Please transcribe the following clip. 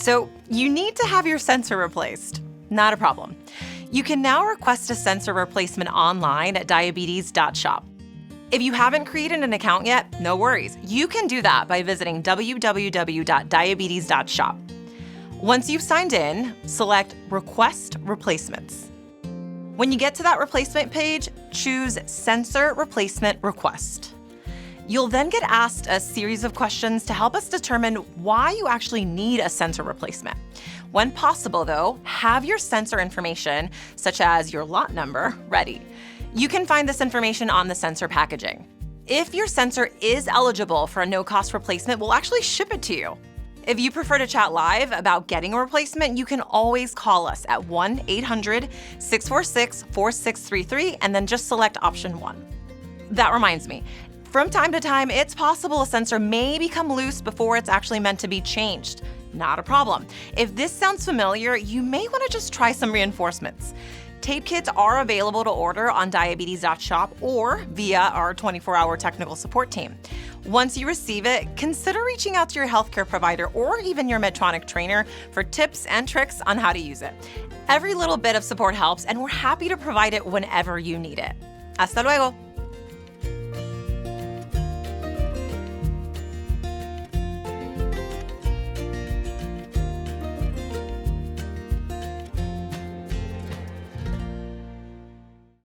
So you need to have your sensor replaced. Not a problem. You can now request a sensor replacement online at diabetes.shop. If you haven't created an account yet, no worries. You can do that by visiting www.diabetes.shop. Once you've signed in, select Request Replacements. When you get to that replacement page, choose Sensor Replacement Request. You'll then get asked a series of questions to help us determine why you actually need a sensor replacement. When possible, though, have your sensor information, such as your lot number, ready. You can find this information on the sensor packaging. If your sensor is eligible for a no-cost replacement, we'll actually ship it to you. If you prefer to chat live about getting a replacement, you can always call us at 1-800-646-4633 and then just select option 1. That reminds me, from time to time, it's possible a sensor may become loose before it's actually meant to be changed. Not a problem. If this sounds familiar, you may want to just try some reinforcements. Tape kits are available to order on diabetes.shop or via our 24-hour technical support team. Once you receive it, consider reaching out to your healthcare provider or even your Medtronic trainer for tips and tricks on how to use it. Every little bit of support helps, and we're happy to provide it whenever you need it. Hasta luego!